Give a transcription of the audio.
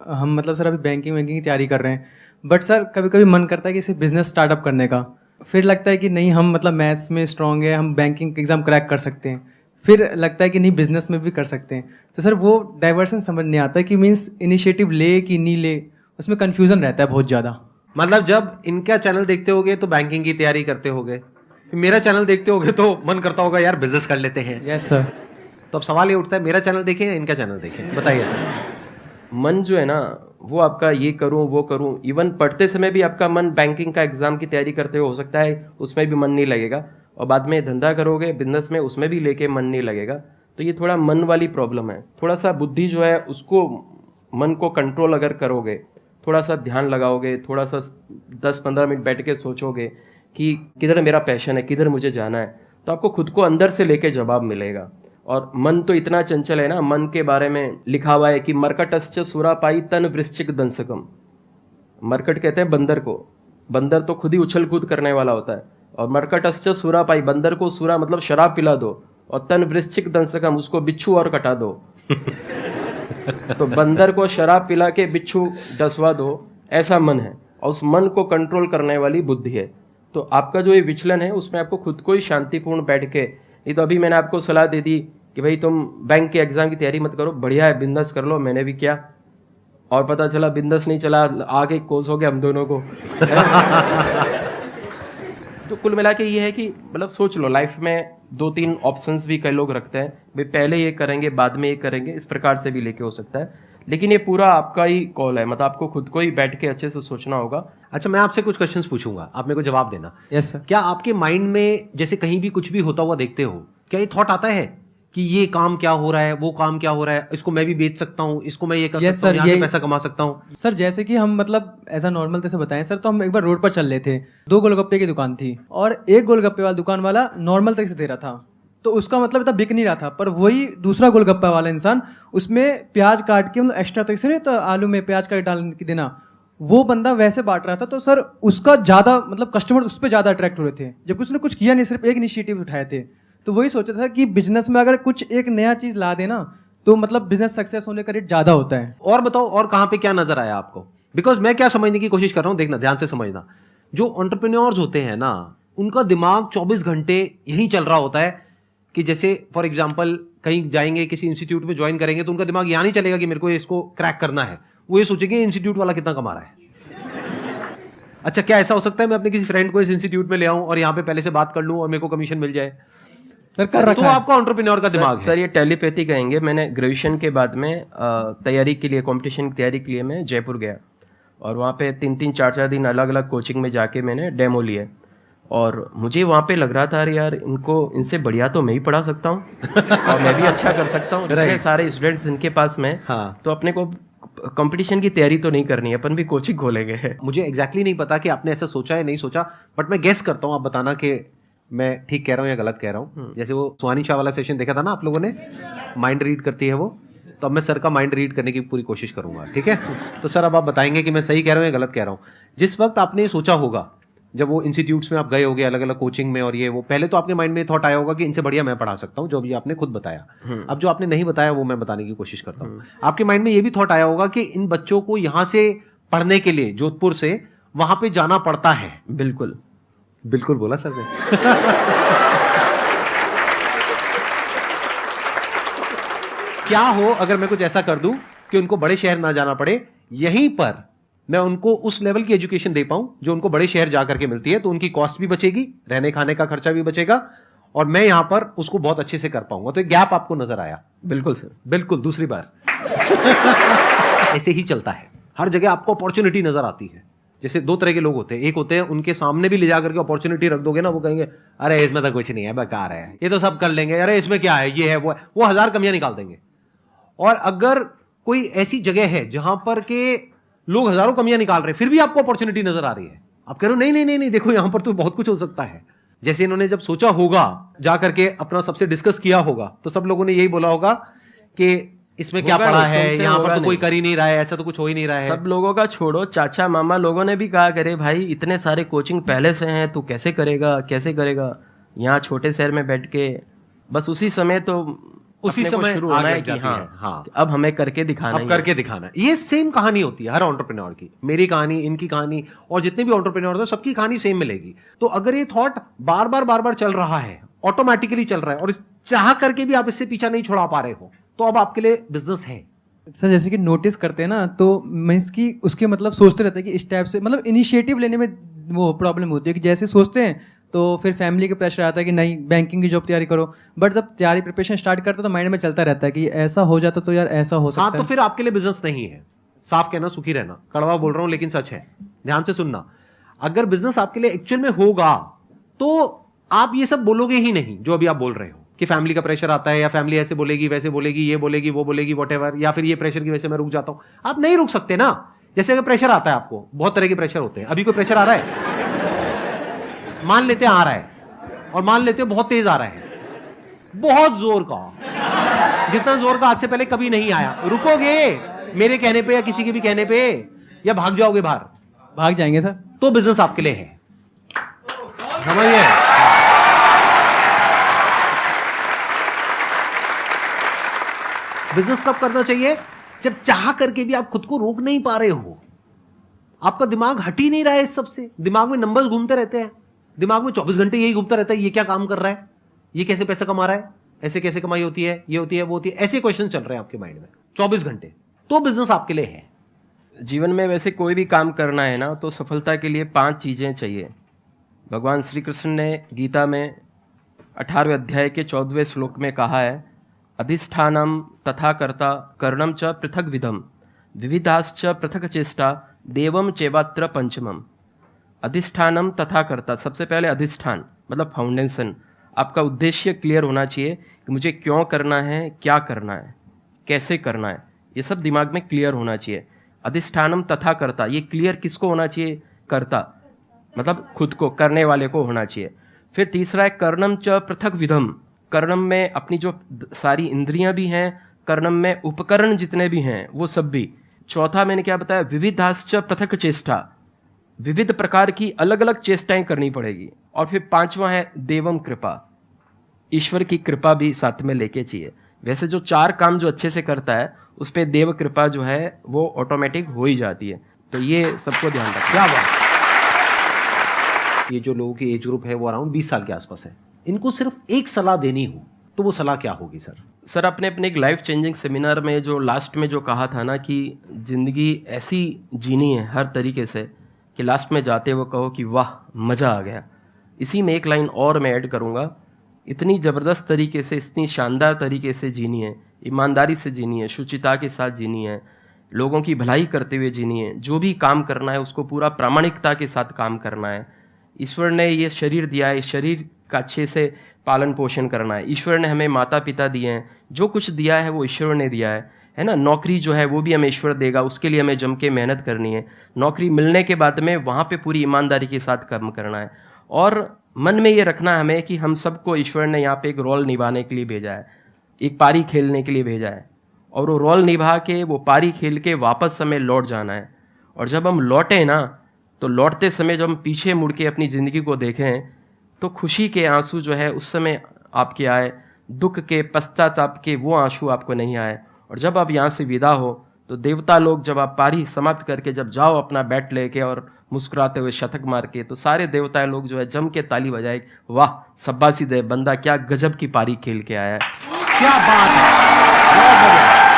हम मतलब सर अभी बैंकिंग वैंकिंग की तैयारी कर रहे हैं, बट सर कभी कभी मन करता है कि इसे बिजनेस स्टार्टअप करने का। फिर लगता है कि नहीं, हम मतलब मैथ्स में स्ट्रांग है, हम बैंकिंग एग्जाम क्रैक कर सकते हैं। फिर लगता है कि नहीं, बिजनेस में भी कर सकते हैं। तो सर वो डाइवर्सन समझ नहीं आता है कि मीन्स इनिशिएटिव ले कि नहीं ले, उसमें कन्फ्यूजन रहता है बहुत ज़्यादा। मतलब जब इनका चैनल देखते होगे तो बैंकिंग की तैयारी करते होगे, फिर मेरा चैनल देखते होगे तो मन करता होगा यार बिजनेस कर लेते हैं। Yes sir. तो अब सवाल ये उठता है, मेरा चैनल देखें या इनका चैनल देखें, बताइए सर। मन जो है ना वो आपका ये करूं वो करूं, इवन पढ़ते समय भी आपका मन बैंकिंग का एग्जाम की तैयारी करते हुए हो सकता है उसमें भी मन नहीं लगेगा, और बाद में धंधा करोगे बिजनेस में उसमें भी लेके मन नहीं लगेगा। तो ये थोड़ा मन वाली प्रॉब्लम है। थोड़ा सा बुद्धि जो है उसको, मन को कंट्रोल अगर करोगे, थोड़ा सा ध्यान लगाओगे, थोड़ा सा 10-15 मिनट बैठ के सोचोगे कि किधर मेरा पैशन है, किधर मुझे जाना है, तो आपको खुद को अंदर से लेके जवाब मिलेगा। और मन तो इतना चंचल है ना, मन के बारे में लिखा हुआ है कि मरकटश्च सुरापाई तन वृश्चिक दंसकम। मरकट कहते हैं बंदर को, बंदर तो खुद ही उछल कूद करने वाला होता है। और मरकटश्च सुरापाई, बंदर को सुरा मतलब शराब पिला दो, और तन वृश्चिक दंसकम, उसको बिच्छू और कटा दो। तो बंदर को शराब पिला के बिच्छू डसवा दो, ऐसा मन है। और उस मन को कंट्रोल करने वाली बुद्धि है। तो आपका जो ये विचलन है उसमें आपको खुद को ही शांतिपूर्ण बैठ के, नहीं तो अभी मैंने आपको सलाह दे दी कि भाई तुम बैंक के एग्जाम की तैयारी मत करो, बढ़िया है बिजनेस कर लो, मैंने भी किया, और पता चला बिजनेस नहीं चला, आगे कोस हो गया हम दोनों को। तो कुल मिला के ये है कि मतलब सोच लो, लाइफ में 2-3 ऑप्शंस भी कई लोग रखते हैं, भाई पहले ये करेंगे बाद में ये करेंगे, इस प्रकार से भी लेके हो सकता है। लेकिन ये पूरा आपका ही कॉल है, मतलब आपको खुद को ही बैठ के अच्छे से सोचना होगा। अच्छा, मैं आपसे कुछ क्वेश्चंस पूछूंगा, आप मेरे को जवाब देना। Yes sir. क्या आपके माइंड में जैसे कहीं भी कुछ भी होता हुआ देखते हो, क्या ये थॉट आता है कि ये काम क्या हो रहा है, वो काम क्या हो रहा है, इसको मैं भी बेच सकता हूँ, इसको मैं ये कर Yes, सकता हूँ, sir, यहाँ से ये- पैसा कमा सकता हूँ? सर जैसे कि हम मतलब एज अ नॉर्मल से बताएं सर, तो हम एक बार रोड पर चल रहे थे, 2 गोलगप्पे की दुकान थी, और एक गोलगप्पे वाला दुकान वाला नॉर्मल तरीके से दे रहा था, तो उसका मतलब इतना बिक नहीं रहा था। पर वही दूसरा गोलगप्पा वाला इंसान उसमें प्याज काट के, मतलब एक्स्ट्रा तरीके से नहीं, तो आलू में प्याज काट डाल के देना, वो बंदा वैसे बांट रहा था। तो सर उसका ज़्यादा मतलब कस्टमर उस पर ज़्यादा अट्रैक्ट हो रहे थे, जबकि उसने कुछ किया नहीं, सिर्फ एक इनिशिएटिव उठाए थे। तो वही सोचा था कि बिजनेस में अगर कुछ एक नया चीज़ ला देना तो मतलब बिजनेस सक्सेस होने का रेट ज़्यादा होता है। और बताओ, और कहाँ पे क्या नजर आया आपको? बिकॉज मैं क्या समझने की कोशिश कर रहा हूँ, देखना ध्यान से समझना। जो एंटरप्रेन्योर्स होते हैं ना, उनका दिमाग 24 घंटे यही चल रहा होता है कि जैसे फॉर एग्जाम्पल कहीं जाएंगे, किसी इंस्टीट्यूट में ज्वाइन करेंगे, तो उनका दिमाग यहाँ नहीं चलेगा कि मेरे को इसको क्रैक करना है, वो ये सोचेंगे इंस्टीट्यूट वाला कितना कमा रहा है। अच्छा, क्या ऐसा हो सकता है मैं अपने किसी फ्रेंड को इस इंस्टीट्यूट में ले आऊं और यहाँ पे पहले से बात कर लूं और मेरे को कमीशन मिल जाए? सर कर तो रखा है। आपका एंटरप्रेन्योर का दिमाग है। सर ये टेलीपैथी कहेंगे। मैंने ग्रेजुएशन के बाद में तैयारी के लिए, कंपटीशन की तैयारी के लिए मैं जयपुर गया, और वहाँ पे 3-3, 4-4 दिन अलग अलग कोचिंग में जाके मैंने डेमो लिए, और मुझे वहाँ पे लग रहा था अरे यार इनसे बढ़िया तो मैं ही पढ़ा सकता हूँ और मैं भी अच्छा कर सकता हूँ। इतने सारे स्टूडेंट्स इनके पास में, हाँ। तो अपने को कंपटीशन की तैयारी तो नहीं करनी है, अपन भी कोचिंग खोलेंगे। मुझे एग्जैक्टली नहीं पता कि आपने ऐसा सोचा है नहीं सोचा, बट मैं गेस करता हूँ, आप बताना कि मैं ठीक कह रहा हूँ या गलत कह रहा हूँ। जैसे वो सुहानी शाह वाला सेशन देखा था ना आप लोगों ने, माइंड रीड करती है वो, तो अब मैं सर का माइंड रीड करने की पूरी कोशिश करूंगा, ठीक है? तो सर अब आप बताएंगे कि मैं सही कह रहा हूँ या गलत कह रहा हूँ। जिस वक्त आपने सोचा होगा, जब वो इंस्टीट्यूट्स में आप गए होगे अलग अलग कोचिंग में, और ये वो पहले तो आपके माइंड में थॉट आया होगा कि इनसे बढ़िया मैं पढ़ा सकता हूँ, जो भी आपने खुद बताया। अब जो आपने नहीं बताया वो मैं बताने की कोशिश करता हूँ। आपके माइंड में ये भी थॉट आया होगा कि इन बच्चों को यहाँ से पढ़ने के लिए जोधपुर से वहां पे जाना पड़ता है। बिल्कुल बिल्कुल बोला सर ने। क्या हो अगर मैं कुछ ऐसा कर दूं कि उनको बड़े शहर ना जाना पड़े, यहीं पर मैं उनको उस लेवल की एजुकेशन दे पाऊं जो उनको बड़े शहर जाकर के मिलती है, तो उनकी कॉस्ट भी बचेगी, रहने खाने का खर्चा भी बचेगा, और मैं यहां पर उसको बहुत अच्छे से कर पाऊंगा। तो एक गैप आपको नजर आया? बिल्कुल सर, बिल्कुल। दूसरी बार ऐसे ही चलता है, हर जगह आपको अपॉर्चुनिटी नजर आती है। जैसे 2 तरह के लोग होते हैं, एक होते हैं उनके सामने भी ले जाकर के अपॉर्चुनिटी रख दोगे ना, वो कहेंगे अरे इसमें तो कुछ नहीं है, बेकार है, ये तो सब कर लेंगे, अरे इसमें क्या है, ये है वो है, वो 1000 कमियां निकाल देंगे। और अगर कोई ऐसी जगह है जहां पर के लोग हजारों कमियां निकाल रहे हैं, फिर भी आपको अपॉर्चुनिटी नजर आ रही है, आप कह रहे हो नहीं नहीं नहीं नहीं, देखो यहां पर तो बहुत कुछ हो सकता है। जैसे इन्होंने जब सोचा होगा, जाकर के अपना सबसे डिस्कस किया होगा, तो सब लोगों ने यही बोला होगा कि इसमें क्या पड़ा है, यहाँ पर तो कोई कर ही नहीं रहा है, ऐसा तो कुछ हो ही नहीं रहा है। सब लोगों का छोड़ो, चाचा मामा लोगों ने भी कहा करे भाई इतने सारे कोचिंग पहले से हैं, तू कैसे करेगा कैसे करेगा, यहाँ छोटे शहर में बैठ के। बस उसी समय तो उसी अपने को समय शुरू आग होना है लग कि जाती हाँ, है। हाँ, अब हमें करके दिखाना अब ही करके दिखाना है। ये सेम कहानी होती है हर एंटरप्रेन्योर की, मेरी कहानी, इनकी कहानी, और जितने भी एंटरप्रेन्योर हैं सबकी कहानी सेम मिलेगी। तो अगर ये थॉट बार बार चल रहा है, ऑटोमेटिकली चल रहा है, और चाह करके भी आप इससे पीछा नहीं छुड़ा पा रहे हो, तो अब आपके लिए बिजनेस है। सर जैसे कि नोटिस करते हैं ना, तो मीन्स की उसके मतलब सोचते रहते हैं कि इस टाइप से, मतलब इनिशिएटिव लेने में वो प्रॉब्लम होती है कि जैसे सोचते हैं तो फिर फैमिली का प्रेशर आता है कि नहीं बैंकिंग की जॉब तैयारी करो, बट जब तैयारी प्रिपरेशन स्टार्ट करते हो तो माइंड में चलता रहता है कि ऐसा हो जाता तो यार ऐसा हो सकता हाँ, तो है। फिर आपके लिए बिजनेस नहीं है। साफ कहना, सुखी रहना, कड़वा बोल रहा हूं लेकिन सच है, ध्यान से सुनना। अगर बिजनेस आपके लिए एक्चुअल में होगा तो आप ये सब बोलोगे ही नहीं जो अभी आप बोल रहे हो कि फैमिली का प्रेशर आता है, या फैमिली ऐसे बोलेगी, वैसे बोलेगी, ये बोलेगी, वो बोलेगी, वॉटेवर, या फिर ये प्रेशर की वजह से मैं रुक जाता हूं। आप नहीं रुक सकते ना। जैसे अगर प्रेशर आता है आपको, बहुत तरह के प्रेशर होते हैं, अभी कोई प्रेशर आ रहा है, मान लेते हैं आ रहा है, और मान लेते हैं बहुत तेज आ रहा है, बहुत जोर का, जितना जोर का आज से पहले कभी नहीं आया, रुकोगे मेरे कहने पे या किसी के भी कहने पे, या भाग जाओगे बाहर? भाग जाएंगे सर। तो बिजनेस आपके लिए है, समझिए। बिजनेस कब करना चाहिए? जब चाह करके भी आप खुद को रोक नहीं पा रहे हो, आपका दिमाग हट ही नहीं रहा है इस सब से, दिमाग में नंबर्स घूमते रहते हैं, दिमाग में 24 घंटे यही घूमता रहता है, ये क्या काम कर रहा है, ये कैसे पैसा कमा रहा है, ऐसे कैसे कमाई होती है, ये होती है, वो होती है, ऐसे क्वेश्चन चल रहे हैं आपके माइंड में 24 घंटे। तो बिजनेस आपके लिए है। जीवन में वैसे कोई भी काम करना है ना, तो सफलता के लिए 5 चीज़ें चाहिए। भगवान श्री कृष्ण ने गीता में 18वें अध्याय के 14वें श्लोक में कहा है, अधिष्ठानम तथा कर्ता कर्णम च पृथक विधम विविधाश्च पृथक चेष्टा देवम चेवात्र पंचमम। अधिष्ठानम तथा कर्ता, सबसे पहले अधिष्ठान मतलब फाउंडेशन, आपका उद्देश्य क्लियर होना चाहिए कि मुझे क्यों करना है, क्या करना है, कैसे करना है, ये सब दिमाग में क्लियर होना चाहिए। अधिष्ठानम तथा कर्ता, ये क्लियर किसको होना चाहिए? कर्ता मतलब खुद को, करने वाले को होना चाहिए। फिर तीसरा है कर्णम च पृथक विधम, कर्णम में अपनी जो सारी इंद्रियां भी हैं, कर्णम में उपकरण जितने भी हैं वो सब भी। चौथा मैंने क्या बताया? विविधाश्च पृथक चेष्टा, विविध प्रकार की अलग अलग चेष्टाएं करनी पड़ेगी। और फिर 5वां है देवम कृपा, ईश्वर की कृपा भी साथ में लेके चाहिए। वैसे जो 4 काम जो अच्छे से करता है उस पर देव कृपा जो है वो ऑटोमेटिक हो ही जाती है। तो ये सबको ध्यान रखना। क्या बात। ये जो लोगों की एज ग्रुप है वो अराउंड 20 साल के आसपास है, इनको सिर्फ एक सलाह देनी हो तो वो सलाह क्या होगी सर? सर आपने अपने एक लाइफ चेंजिंग सेमिनार में जो लास्ट में जो कहा था ना कि ज़िंदगी ऐसी जीनी है हर तरीके से कि लास्ट में जाते वो कहो कि वाह मज़ा आ गया। इसी में एक लाइन और मैं ऐड करूँगा, इतनी ज़बरदस्त तरीके से, इतनी शानदार तरीके से जीनी है, ईमानदारी से जीनी है, शुचिता के साथ जीनी है, लोगों की भलाई करते हुए जीनी है, जो भी काम करना है उसको पूरा प्रामाणिकता के साथ काम करना है। ईश्वर ने ये शरीर दिया है, इस शरीर का अच्छे से पालन पोषण करना है। ईश्वर ने हमें माता पिता दिए हैं, जो कुछ दिया है वो ईश्वर ने दिया है ना। नौकरी जो है वो भी हमें ईश्वर देगा, उसके लिए हमें जम के मेहनत करनी है। नौकरी मिलने के बाद में वहाँ पे पूरी ईमानदारी के साथ काम करना है। और मन में ये रखना है हमें कि हम सबको ईश्वर ने यहाँ पे एक रोल निभाने के लिए भेजा है, एक पारी खेलने के लिए भेजा है, और वो रोल निभा के वो पारी खेल के वापस हमें लौट जाना है। और जब हम लौटें ना, तो लौटते समय जब हम पीछे मुड़ के अपनी ज़िंदगी को देखें तो खुशी के आंसू जो है उस समय आपके आए, दुख के पश्चाताप के वो आंसू आपको नहीं आए। और जब आप यहाँ से विदा हो तो देवता लोग जब आप पारी समाप्त करके जब जाओ अपना बैट लेके और मुस्कुराते हुए शतक मार के, तो सारे देवता लोग जो है जम के ताली बजाए, वाह शाबाशी दे बंदा, क्या गजब की पारी खेल के आया है। क्या बात है, बहुत बढ़िया।